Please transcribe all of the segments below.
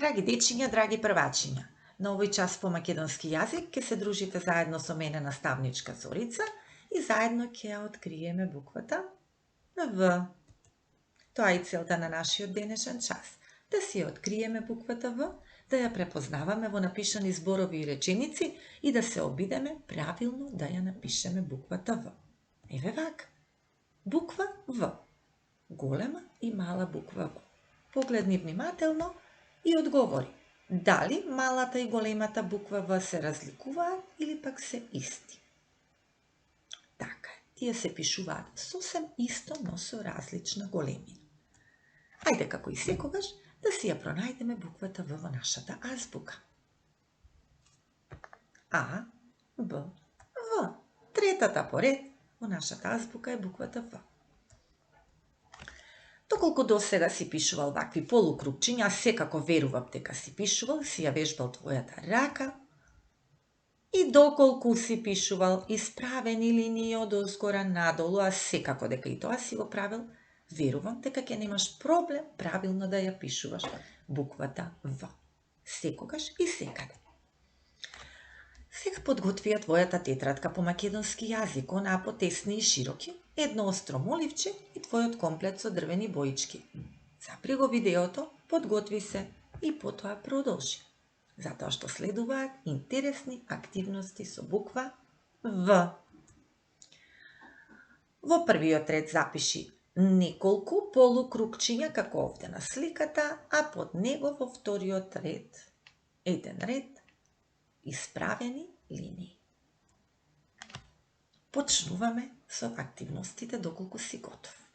Драги дечиња, драги првачиња, на овој час по македонски јазик ќе се дружите заедно со мене наставничка Зорица и заедно ќе ја откриеме буквата В. Тоа е и целта на нашиот денешен час, да си ја откриеме буквата В, да ја препознаваме во напишани зборови и реченици и да се обидеме правилно да ја напишеме буквата В. Еве вака. Буква В. Голема и мала буква В. Погледни внимателно и одговори. Дали малата и големата буква В се разликуваат или пак се исти? Така е. Тие се пишуваат сосем исто, но со различна големина. Ајде како и секогаш да си ја пронајдеме буквата В во нашата азбука. А, Б, В. Третата поред во нашата азбука е буквата В. Доколку до сега си пишувал вакви полукрупчиња, а секако верувам дека си пишувал, си ја вежбал твојата рака, и доколку си пишувал исправени линии од озгора надолу, а секако дека и тоа си го правил, верувам дека ќе немаш проблем правилно да ја пишуваш буквата В. Секогаш и секаде. Сега подготви ја твојата тетрадка по македонски јазик, онаа потесни и широки, едно остро моливче и твојот комплет со дрвени боички. Запри го видеото, подготви се и потоа продолжи, затоа што следуваат интересни активности со буква В. Во првиот ред запиши неколку полукрупчиња како овде на сликата, а под него во вториот ред еден ред исправени линии. Почнуваме со активностите доколку си готов.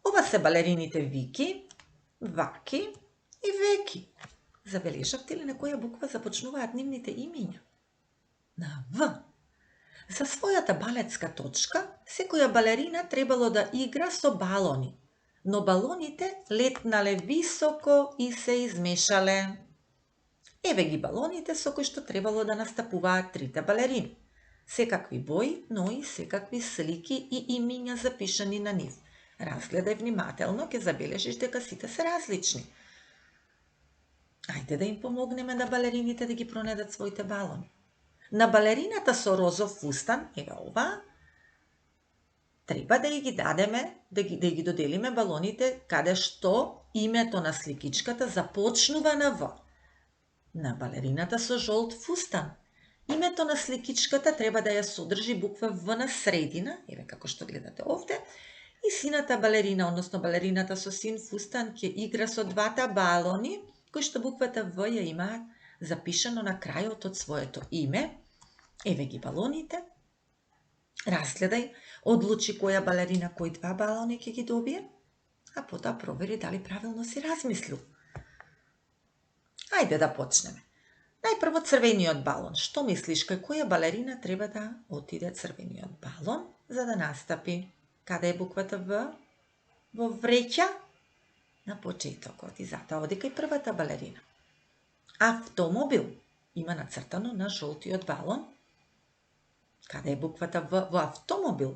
Ова се балерините Вики, Ваки и Веки. Забележавте ли на која буква започнуваат нивните имиња? На В. За својата балетска точка, секоја балерина требало да игра со балони, но балоните летнале високо и се измешале. Еве ги балоните со кои што требало да настапуваат трите балерини. Секакви бои, но и секакви слики и имиња запишани на нив. Разгледај внимателно, ќе забележиш дека сите се различни. Ајде да им помогнеме на балерините да ги пронајдат своите балони. На балерината со розов фустан, еве ова, треба да ги дадеме, да ги доделиме балоните каде што името на сликичката започнува на В. На балерината со жолт фустан, името на сликичката треба да ја содржи буква В на средина, еве како што гледате овде, и сината балерина, односно балерината со син фустан, ќе игра со двата балони, кои што буквата В ја имаат запишано на крајот од своето име. Еве ги балоните. Разгледај, одлучи која балерина кои два балони ќе ги добие, а потоа провери дали правилно си размислил. Ајде да почнеме. Најпрво црвениот балон. Што мислиш, кај која балерина треба да отиде црвениот балон за да настапи? Каде е буквата В? Во вреќа на почетокот и затоа оди кај првата балерина. Автомобил има нацртано на жолтиот балон. Каде е буквата В во автомобил?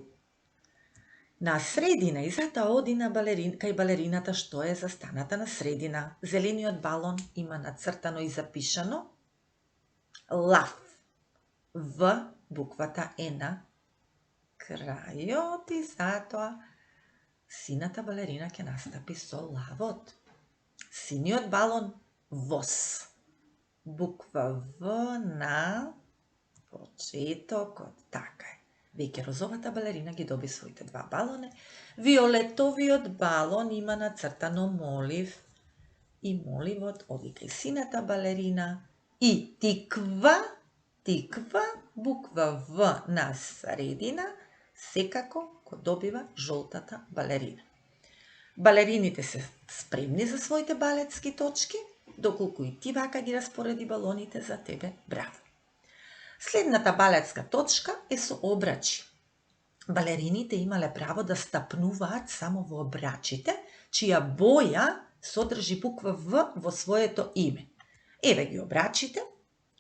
На средина и затоа оди на кај балерината што е застаната на средина. Зелениот балон има нацртано и запишано лав. В буквата е на крајот и затоа сината балерина ќе настапи со лавот. Синиот балон воз. Буква В на почетокот. Така е. Веќе розовата балерина ги доби своите два балоне. Виолетовиот балон има нацртано молив. И моливот оди кај сината балерина. И тиква, буква В на средина, секако го добива жолтата балерина. Балерините се спремни за своите балетски точки, доколку и ти вака ги распореди балоните за тебе, браво. Следната балетска точка е со обрачи. Балерините имале право да стапнуваат само во обрачите, чија боја содржи буква В во своето име. Еве ги обрачите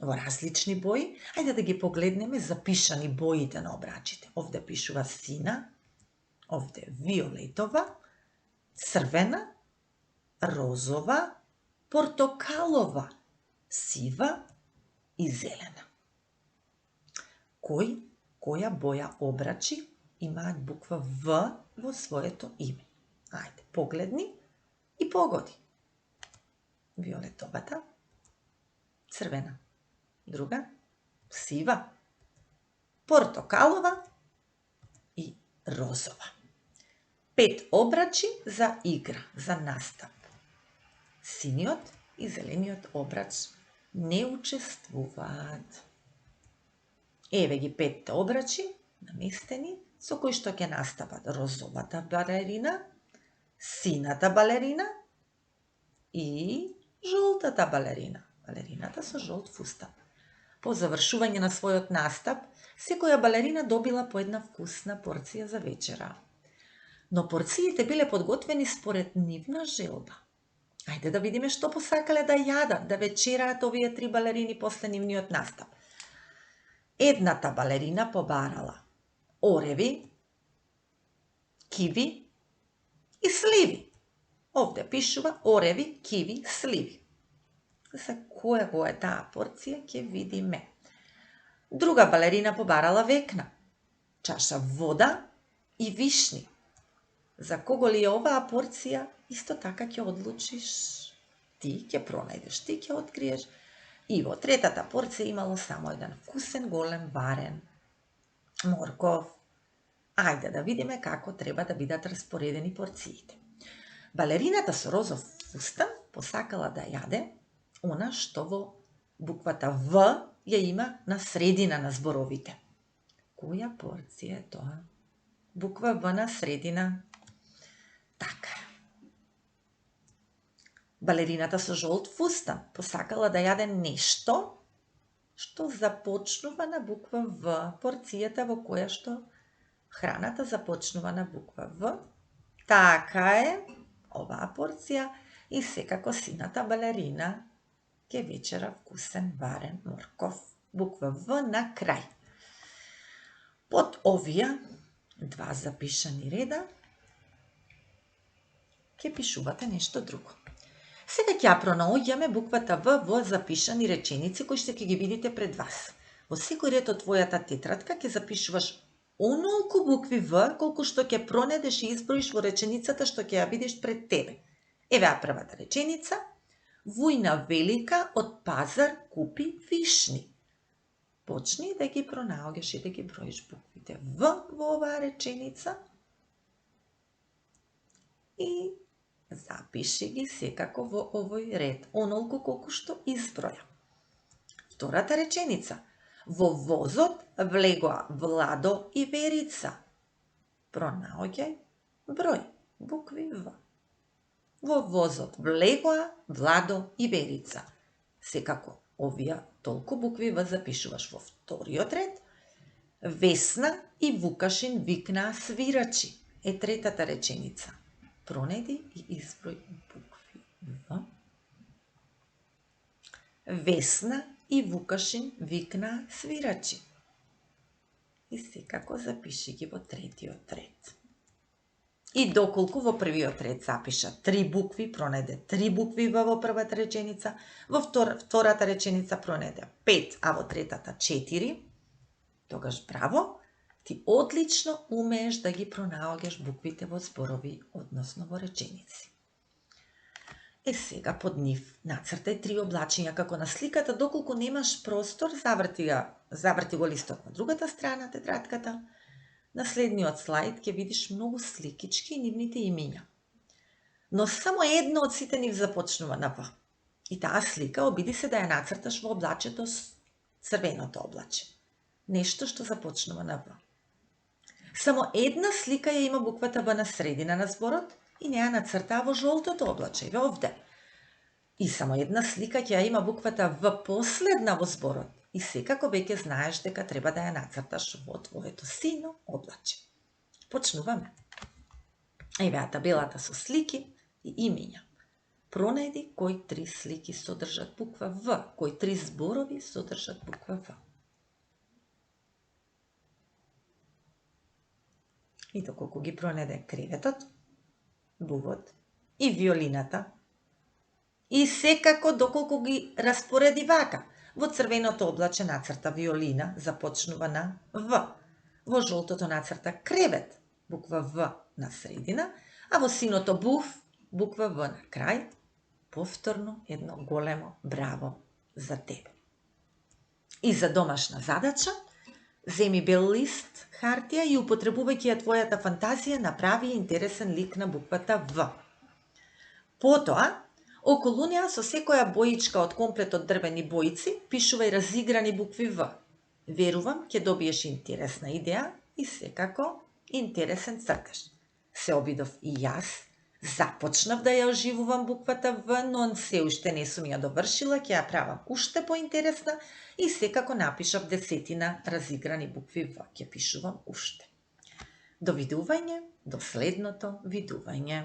во различни бои. Ајде да ги погледнеме запишани боите на обрачите. Овде пишува сина, овде виолетова, црвена, розова, портокалова, сива и зелена. Која боја обрачи имаат буква В во своето име? Ајде, погледни и погоди. Виолетовата, црвена, друга, сива, портокалова и розова. 5 обрачи за игра, за настап. Синиот и зелениот обрач не учествуваат. Еве ги 5 обрачи наместени со кои што ќе настапат розовата балерина, сината балерина и жолтата балерина. Балерината со жолт фустан. По завршување на својот настап, секоја балерина добила по една вкусна порција за вечера. Но порциите биле подготвени според нивна желба. Ајде да видиме што посакале да јадат, да вечераат овие 3 балерини после нивниот настап. Едната балерина побарала ореви, киви и сливи. Овде пишува ореви, киви, сливи. За која е таа порција ќе видиме. Друга балерина побарала векна, чаша вода и вишни. За кого ли е оваа порција, исто така ќе одлучиш. Ти ќе пронајдеш, ти ќе откриеш. И во третата порција имало само еден вкусен, голем, варен морков. Ајде да видиме како треба да бидат распоредени порциите. Балерината со розов фустан посакала да јаде она што во буквата В ја има на средина на зборовите. Која порција е тоа? Буква В на средина. Така. Балерината со жолт фустан посакала да јаде нешто што започнува на буква В, порцијата во која што храната започнува на буква В. Така е, оваа порција и секако сината балерина ќе вечера вкусен варен морков. Буква В на крај. Под овие 2 запишани реда ќе пишувате нешто друго. Сега ќе ја пронаоѓаме буквата В во запишани реченици кои што ќе ги видите пред вас. Во секој ред од твојата тетрадка ќе запишуваш онолку букви В колку што ќе пронедеш и изброиш во реченицата што ќе ја видиш пред тебе. Еве ја првата реченица. Вујна велика од пазар купи вишни. Почни да ги пронаоѓаш и да ги броиш буквите В во оваа реченица и запиши ги секако во овој ред, онолку колку што изброја. Втората реченица. Во возот влегоа Владо и Верица. Пронаоѓај број букви В. Во возот влегоа Владо и Верица. Секако, овие толку букви В запишуваш во вториот ред. Весна и Вукашин викнаа свирачи. Е третата реченица. Пронајди и изброј букви В. Весна и Вукашин викнаа свирачи. И секако запиши ги во третиот ред. И доколку во првиот ред запиша 3 букви, пронајде 3 букви во првата реченица, во втората реченица пронајде 5, а во третата 4, тогаш браво, ти одлично умееш да ги пронаоѓаш буквите во зборови, односно во реченици. Е сега под нив нацртај 3 облачиња како на сликата, доколку немаш простор, заврти го листот на другата страна тетрадката. На следниот слайд ќе видиш многу сликички и нивните имиња. Но само едно од сите нив започнува на В. И таа слика обиди се да ја нацрташ во облачето с црвеното облаче. Нешто што започнува на В. Само една слика ја има буквата В на средина на зборот и не ја нацртаа во жолтото облаче, еве овде. И само една слика ќе ја има буквата В последна во зборот. И секако веќе знаеш дека треба да ја нацрташ во твоето сино облаче. Почнуваме. Еве табелата со слики и имиња. Пронајди кои 3 слики содржат буква В, кои 3 зборови содржат буква В. И доколку ги пронајде креветот, бубот и виолината, И секако доколку ги распореди вака. Во црвеното облаче нацрта виолина, започнува на В. Во жолтото нацрта кревет, буква В на средина, а во синото буф, буква В на крај. Повторно едно големо браво за тебе. И за домашна задача, земи бел лист хартија и употребувајќи ја твојата фантазија направи интересен лик на буквата В. Потоа, околу неа со секоја боичка од комплет од дрвени боици пишувај разиграни букви В. Верувам ќе добиеш интересна идеја и секако интересен цртеж. Се обидов и јас, започнав да ја оживувам буквата В, но се уште не сум ја довршила, ќе ја правам уште поинтересна и секако напишав 10 разиграни букви В, ќе пишувам уште. Довидување, до следното видување.